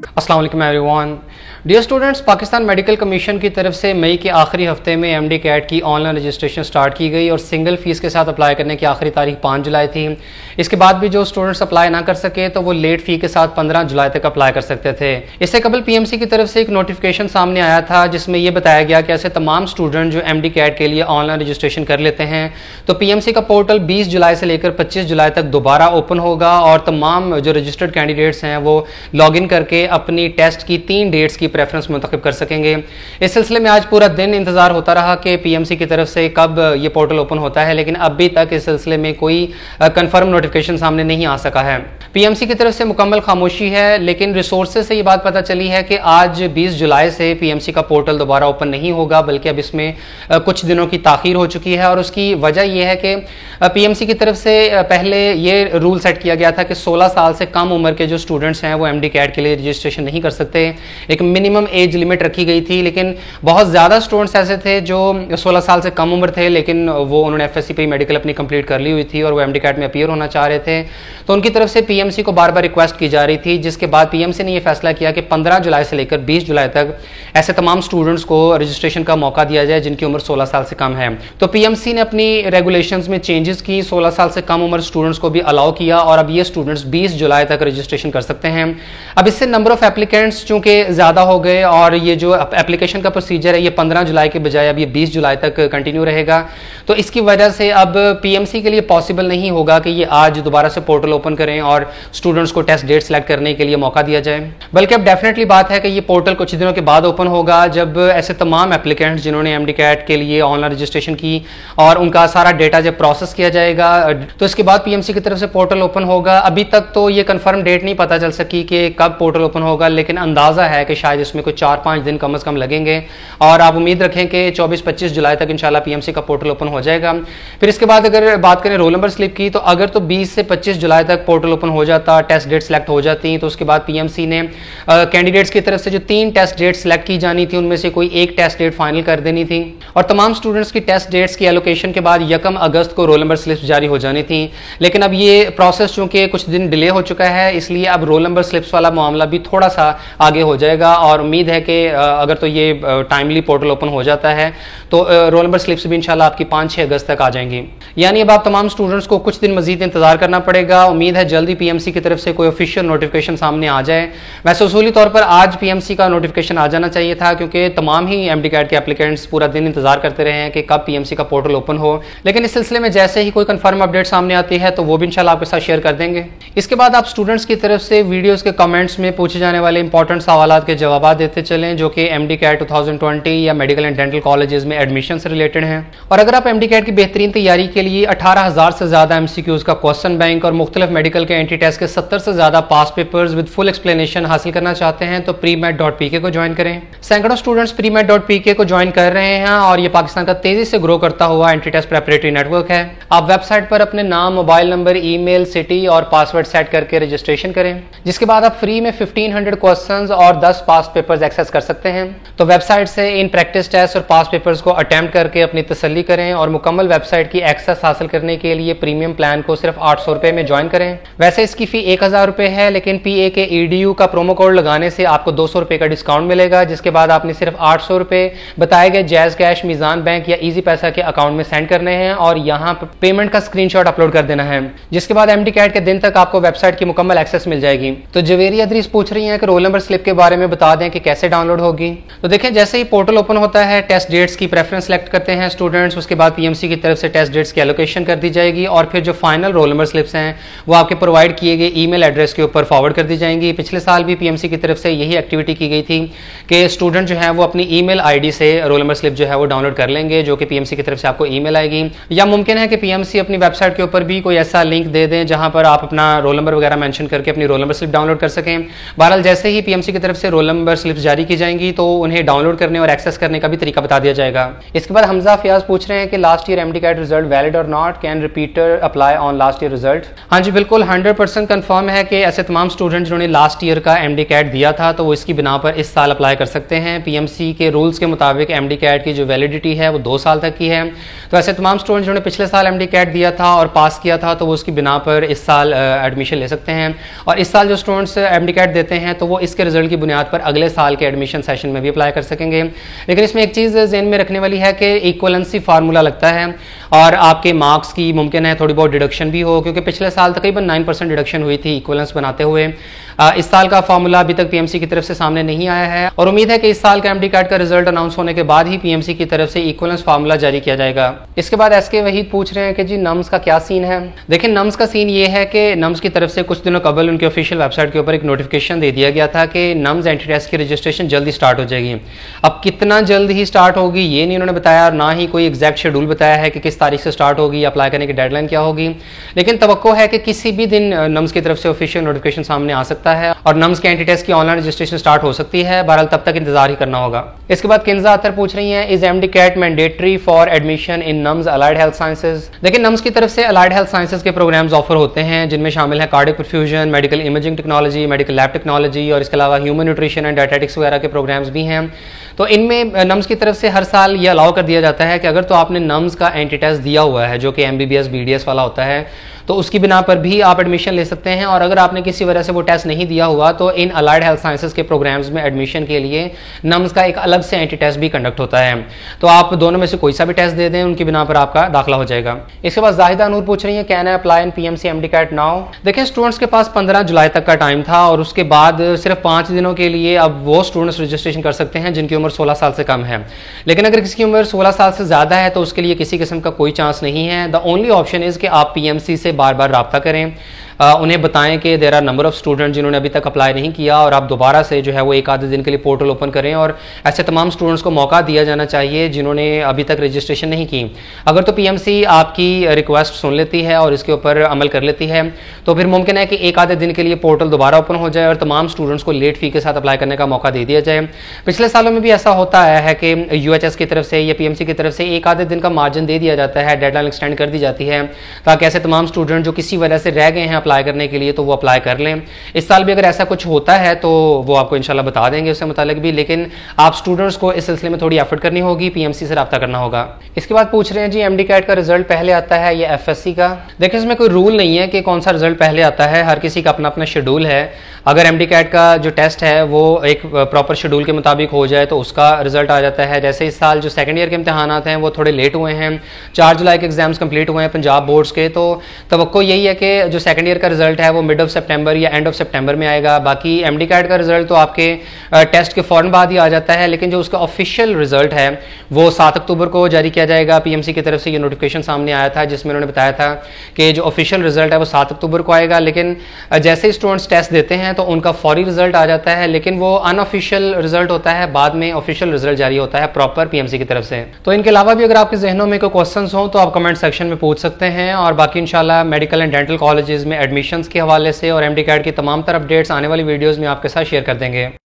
अस्सलाम वालेकुम everyone. Dear students, Pakistan medical commission की तरफ से मई के आखिरी हफ्ते में एमडी कैट की ऑनलाइन रजिस्ट्रेशन स्टार्ट की गई और सिंगल फीस के साथ अप्लाई करने की आखिरी तारीख 5 जुलाई थी। इसके बाद भी जो स्टूडेंट्स अप्लाई ना कर सके तो वो लेट फी के साथ 15 जुलाई तक अप्लाई कर सकते थे। इससे कबल पीएमसी की तरफ से एक नोटिफिकेशन सामने आया था जिसमें यह बताया गया कि ऐसे तमाम स्टूडेंट जो एमडी कैट के लिए ऑनलाइन रजिस्ट्रेशन कर लेते हैं तो पीएमसी का पोर्टल 20 जुलाई से लेकर 25 जुलाई तक दोबारा ओपन होगा और तमाम जो रजिस्टर्ड कैंडिडेट्स हैं वो लॉग इन करके अपनी टेस्ट की 3 डेट्स की प्रेफरेंस मुंतखब कर सकेंगे। इस सिलसिले में आज पूरा दिन इंतजार होता रहा कि पीएमसी की तरफ से कब ये पोर्टल ओपन होता है, लेकिन अभी तक इस सिलसिले में कोई कंफर्म नोटिफिकेशन सामने नहीं आ सका है। पीएमसी की तरफ से मुकम्मल खामोशी है, लेकिन रिसोर्सेज से ये बात पता चली है कि आज 20 जुलाई से पीएमसी का पोर्टल दोबारा ओपन नहीं होगा, बल्कि अब इसमें कुछ दिनों की ताखीर हो चुकी है। और उसकी वजह यह है कि पीएमसी की तरफ से पहले ये रूल सेट किया गया था कि 16 साल से कम उम्र के जो स्टूडेंट्स हैं वो एमडी कैट के लिए रजिस्ट्रेशन नहीं कर सकते। एक मिनिमम एज लिमिट रखी गई थी, लेकिन बहुत ज़्यादा स्टूडेंट्स ऐसे थे जो 16 साल से कम उम्र थे, लेकिन वो उन्होंने एफएससी पे मेडिकल अपनी कंप्लीट कर ली हुई थी और वो एमडी कैट में अपीयर होना चाह रहे थे। तो उनकी तरफ से पीएमसी को बार बार रिक्वेस्ट की जा रही थी, जिसके बाद पीएमसी ने यह फैसला किया कि 15 जुलाई से लेकर 20 जुलाई तक ऐसे तमाम स्टूडेंट्स को रजिस्ट्रेशन का मौका दिया जाए जिनकी उम्र 16 साल से कम है। तो पीएमसी ने अपनी रेगुलेशंस में चेंजेस की, 16 साल से कम उम्र स्टूडेंट्स को भी अलाउ किया और अब ये स्टूडेंट्स 20 जुलाई तक रजिस्ट्रेशन कर सकते हैं। अब इससे नंबर ऑफ एप्लीकेंट्स चूंकि ज़्यादा हो गए और ये जो एप्लीकेशन का प्रोसीजर है ये 15 जुलाई के बजाय अब ये 20 जुलाई तक कंटिन्यू रहेगा। तो इसकी वजह से अब पीएमसी के लिए पॉसिबल नहीं होगा कि ये आज दोबारा से पोर्टल ओपन करें और स्टूडेंट्स को टेस्ट डेट सेलेक्ट करने के लिए मौका दिया जाए, बल्कि अब डेफिनेटली बात है कि ये पोर्टल कुछ दिनों के बाद ओपन होगा जब ऐसे तमाम एप्लीकेंट्स जिन्होंने एमडी कैट के लिए ऑनलाइन रजिस्ट्रेशन की और उनका सारा डेटा जब प्रोसेस किया जाएगा तो इसके बाद पीएमसी की तरफ से पोर्टल ओपन होगा। अभी तक तो ये कंफर्म डेट नहीं पता चल सकी कि कब पोर्टल ओपन होगा, लेकिन अंदाजा है कि शायद इसमें कुछ 4-5 दिन कम से कम लगेंगे और आप उम्मीद रखें कि 24-25 जुलाई तक इंशाल्लाह पीएमसी का पोर्टल ओपन हो जाएगा। फिर इसके बाद अगर बात करें रोल नंबर स्लिप की, तो अगर तो 20 से 25 जुलाई तक पोर्टल ओपन हो जाता, टेस्ट डेट सेलेक्ट हो जाती, तो उसके बाद पीएमसी ने कैंडिडेट्स की तरफ से जो 3 टेस्ट डेट सेलेक्ट की जानी थी उनमें से कोई एक टेस्ट डेट फाइनल कर देनी थी और तमाम स्टूडेंट्स की टेस्ट डेट्स की एलोकेशन के बाद 1 अगस्त को रोल नंबर स्लिप्स जारी हो जानी थी। लेकिन अब ये प्रोसेस चूंकि कुछ दिन डिले हो चुका है, इसलिए अब रोल नंबर स्लिप्स वाला मामला भी थोड़ा सा आगे हो जाएगा और उम्मीद है कि अगर तो ये टाइमली पोर्टल ओपन हो जाता है तो रोल नंबर स्लिप्स भी इंशाल्लाह आपकी 5-6 अगस्त तक आ जाएंगी। यानी अब आप तमाम स्टूडेंट्स को कुछ दिन मजीद इंतजार करना पड़ेगा। उम्मीद है जल्दी पीएमसी की तरफ से कोई ऑफिशियल नोटिफिकेशन सामने आ जाए। वैसे उसूली तौर पर आज पीएमसी का नोटिफिकेशन आ जाना चाहिए था, क्योंकि तमाम ही एमडी कैट के एप्लीकेंट्स पूरा दिन इंतजार करते रहे हैं कि कब पीएमसी का पोर्टल ओपन हो। लेकिन इस सिलसिले में जैसे ही कोई कंफर्म अपडेट सामने आती है तो वो भी इंशाल्लाह आपके साथ शेयर कर देंगे। इसके बाद आप स्टूडेंट्स की तरफ से वीडियोस के कमेंट्स में पूछे जाने वाले इंपॉर्टेंट सवालात के जवाब देते चलें जो कि एमडी कैट 2020 या मेडिकल एंड डेंटल कॉलेजेस में एडमिशन से रिलेटेड हैं। और अगर आप एमडी कैट की बेहतरीन तैयारी के लिए 18,000 से ज्यादा एमसीक्यूज का क्वेश्चन बैंक और मुख्तलिफ मेडिकल के एंटी टेस्ट के 70 से ज्यादा पास पेपर्स विद फुल एक्सप्लेनेशन हासिल करना चाहते हैं तो premed.pk को ज्वाइन करें। सैकड़ों स्टूडेंट्स premed.pk को ज्वाइन कर रहे हैं और ये पाकिस्तान का तेजी से ग्रो करता हुआ एंटी टेस्ट प्रेपरेटरी नेटवर्क है। आप वेबसाइट पर अपने नाम, मोबाइल नंबर, ईमेल, सिटी और पासवर्ड सेट करके रजिस्ट्रेशन करें, जिसके बाद आप फ्री में 1500 क्वेश्चंस और 10 पास पेपर्स एक्सेस कर सकते हैं। तो वेबसाइट से इन प्रैक्टिस टेस्ट और पास पेपर्स को अटेम्प्ट करके अपनी तसल्ली करें और मुकम्मल वेबसाइट की एक्सेस हासिल करने के लिए प्रीमियम प्लान को सिर्फ 800 रुपए में ज्वाइन करें। वैसे इसकी फी 1000 रुपए है, लेकिन PAKEDU का प्रोमो कोड लगाने से आपको 200 रुपए का डिस्काउंट मिलेगा, जिसके बाद आपने सिर्फ 800 रुपए बताए गए जैज कैश, मीजान बैंक या इजी पैसा के अकाउंट में सेंड करने हैं और यहाँ पेमेंट का स्क्रीनशॉट अपलोड कर देना है, जिसके बाद एमडी कैट के दिन तक आपको वेबसाइट की मुकम्मल एक्सेस मिल जाएगी। तो जवेरी अदरीस पूछ रही हैं कि रोल नंबर स्लिप के बारे में बता दें कि कैसे डाउनलोड होगी। तो देखें, जैसे ही पोर्टल ओपन होता है टेस्ट डेट्स की प्रेफरेंस सेलेक्ट करते हैं स्टूडेंट्स, उसके बाद पीएमसी की तरफ से टेस्ट डेट्स की एलोकेशन कर दी जाएगी और फिर जो फाइनल रोल नंबर स्लिप्स हैं वो आपके प्रोवाइड किए गए ईमेल एड्रेस के ऊपर फॉरवर्ड कर दी जाएंगी। पिछले साल भी पीएमसी की तरफ से यही एक्टिविटी की गई थी कि स्टूडेंट जो है वो अपनी ईमेल आईडी से रोल नंबर स्लिप जो है वो डाउनलोड कर लेंगे, जो कि पीएमसी की तरफ से आपको ईमेल आएगी। या मुमकिन है कि पीएमसी अपनी वेबसाइट के ऊपर भी कोई ऐसा लिंक दे दें जहां पर आप अपना रोल नंबर वगैरह मेंशन करके अपनी रोल नंबर स्लिप डाउनलोड कर सकें। बहरहाल जैसे ही पीएमसी की तरफ से रोल नंबर स्लिप्स जारी की जाएंगी तो उन्हें डाउनलोड करने और एक्सेस करने का भी तरीका बता दिया जाएगा। इसके बाद हमजा फयाज पूछ रहे हैं कि last year MD CAT result valid और not, can repeater apply on last year result? हाँ जी बिल्कुल 100% कंफर्म है कि ऐसे तमाम स्टूडेंट जिन्होंने लास्ट ईयर का एमडी कैट दिया था तो वो इसकी बिना पर इस साल अप्लाई कर सकते हैं। पीएमसी के रूल्स के मुताबिक एमडी कैट की जो वैलिडिटी है वो 2 साल तक की है। तो ऐसे तमाम स्टूडेंट जिन्होंने पिछले साल एमडी कैट दिया था और पास किया था तो वो उसकी बिना पर इस साल एडमिशन ले सकते हैं। और इस साल जो स्टूडेंट्स एमडी कैट देते हैं तो वो इसके रिजल्ट की बुनियाद पर अगले साल के एडमिशन सेशन में भी अप्लाई कर सकेंगे। लेकिन इसमें एक चीज़ ज़हन में रखने वाली है कि इक्वलेंसी फार्मूला लगता है और आपके मार्क्स की मुमकिन है थोड़ी बहुत डिडक्शन भी हो, क्योंकि पिछले साल तकरीबन 9% डिडक्शन हुई थी इक्वलेंस बनाते हुए। इस साल का फार्मूला अभी तक पीएमसी की तरफ से सामने नहीं आया है और उम्मीद है कि इस साल का एमडी कैट का रिजल्ट अनाउंस होने के बाद ही पीएमसी की तरफ से इक्वलेंस फार्मूला जारी किया जाएगा। इसके बाद एसके वहीद पूछ रहे हैं कि जी नम्स का क्या सीन है। देखिए नम्स का सीन ये है कि नम्स की तरफ से कुछ दिनों कबल उनकी ऑफिशियल वेबसाइट के ऊपर एक नोटिफिकेशन दे दिया गया था कि नम्स एंट्री टेस्ट की रजिस्ट्रेशन जल्दी स्टार्ट हो जाएगी। अब कितना जल्द ही स्टार्ट होगी ये नहीं उन्होंने बताया और ना ही कोई एग्जैक्ट शेड्यूल बताया है कि किस तारीख से स्टार्ट होगी, अप्लाई करने की डेडलाइन क्या होगी। लेकिन तवक्को है कि किसी भी दिन नम्स की तरफ से ऑफिशियल नोटिफिकेशन सामने आ सकता है और नम्स के एंट्री टेस्ट की ऑनलाइन रजिस्ट्रेशन स्टार्ट हो सकती है। बहरहाल तब तक इंतजार ही करना होगा। इसके बाद किंजा अतर पूछ रही हैं, is MD CAT mandatory for admission in NUMS allied health sciences? देखिए नम्स की तरफ से अलाइड हेल्थ साइंसेज के प्रोग्राम्स ऑफर होते हैं जिनमें शामिल है cardiac perfusion, medical imaging technology, medical lab technology और इसके अलावा ह्यूमन न्यूट्रिशन एंड डायटेटिक्स वगैरह के प्रोग्राम्स भी हैं। तो इनमें नम्स की तरफ से हर साल ये अलाउ कर दिया जाता है कि अगर तो आपने नम्स का एंट्री टेस्ट दिया हुआ है जो कि एमबीबीएस बीडीएस वाला होता है तो उसकी बिना पर भी आप एडमिशन ले सकते हैं। और अगर आपने किसी वजह से वो टेस्ट नहीं दिया हुआ तो इन अलाइड हेल्थ साइंसेज के प्रोग्राम्स में एडमिशन के लिए नम्स का एक अलग से एंट्री टेस्ट भी कंडक्ट होता है। तो आप दोनों में से कोई सा भी टेस्ट दे दें उनकी बिना पर आपका दाखिला हो जाएगा। इसके बाद जाहिदा नूर पूछ रही है, can I apply in PMC MD CAT now? देखिए स्टूडेंट्स के पास 15 जुलाई तक का टाइम था और उसके बाद सिर्फ 5 दिनों के लिए अब वो स्टूडेंट्स रजिस्ट्रेशन कर सकते हैं जिनकी उम्र 16 साल से कम है। लेकिन अगर किसी की उम्र 16 साल से ज्यादा है तो उसके लिए किसी किस्म का कोई चांस नहीं है। द ओनली ऑप्शन इज कि आप पीएमसी से बार बार राब्ता करें, उन्हें बताएं कि there are number of student जिन्होंने अभी तक अप्लाई नहीं किया और आप दोबारा से जो है वो एक आधे दिन के लिए पोर्टल ओपन करें और ऐसे तमाम स्टूडेंट्स को मौका दिया जाना चाहिए जिन्होंने अभी तक रजिस्ट्रेशन नहीं की। अगर तो पीएमसी आपकी रिक्वेस्ट सुन लेती है और इसके ऊपर अमल कर लेती है तो फिर मुमकिन है कि एक आधे दिन के लिए पोर्टल दोबारा ओपन हो जाए और तमाम स्टूडेंट्स को लेट फी के साथ अप्लाई करने का मौका दे दिया जाए। पिछले सालों में भी ऐसा होता आया है कि यूएचएस की तरफ से या पीएमसी की तरफ से एक आधे दिन का मार्जिन दे दिया जाता है, डेडलाइन एक्सटेंड कर दी जाती है ताकि ऐसे तमाम स्टूडेंट जो किसी वजह से रह गए हैं अप्लाई करने के लिए तो वो अप्लाई कर लें। इस साल भी अगर ऐसा कुछ होता है तो वो आपको इंशाल्लाह बता देंगे उससे मुतालिक भी, लेकिन आप स्टूडेंट्स को इस सिलसिले में थोड़ी एफर्ट करनी होगी, पीएमसी से रब्ता करना होगा। इसके बाद पूछ रहे हैं जी एमडी कैट का रिजल्ट पहले आता है या एफएससी का? देखिए इसमें कोई रूल नहीं है कि कौन सा रिजल्ट पहले आता है, हर किसी का अपना अपना शेड्यूल है। अगर एमडी कैट का जो टेस्ट है वो एक प्रॉपर शेड्यूल के मुताबिक हो जाए तो उसका रिजल्ट आ जाता है। जैसे इस साल जो सेकंड ईयर के इम्तिहानात हैं वो थोड़े लेट हुए हैं, 4 जुलाई के एग्जाम्स कंप्लीट हुए हैं पंजाब बोर्ड्स के, तो तवक्को यही है कि जो सेकंड ईयर का रिजल्ट है वो मिड ऑफ सितंबर या एंड ऑफ सितंबर में आएगा। बाकी एमडी कैट का रिजल्ट तो आपके टेस्ट के फौरन बाद ही आ जाता है, लेकिन जो उसका ऑफिशियल रिजल्ट है वो 7 अक्टूबर को जारी किया जाएगा। पीएमसी की तरफ से ये नोटिफिकेशन सामने आया था जिसमें उन्होंने बताया था कि जो ऑफिशियल रिजल्ट है वो 7 अक्टूबर को आएगा। लेकिन जैसे ही स्टूडेंट्स टेस्ट देते हैं तो उनका फौरी रिजल्ट आ जाता है, लेकिन वो अनऑफिशियल रिजल्ट होता है, बाद में ऑफिशियल रिजल्ट जारी होता है प्रॉपर पीएमसी की तरफ से। तो इनके अलावा भी अगर आपके जहनों में कोई क्वेश्चंस हो तो आप कमेंट सेक्शन में पूछ सकते हैं और बाकी इंशाल्लाह मेडिकल एंड डेंटल कॉलेजेस में एडमिशंस के हवाले से और एमडी कैट की तमाम तरह अपडेट्स आने वाली वीडियोस में आपके साथ शेयर कर देंगे।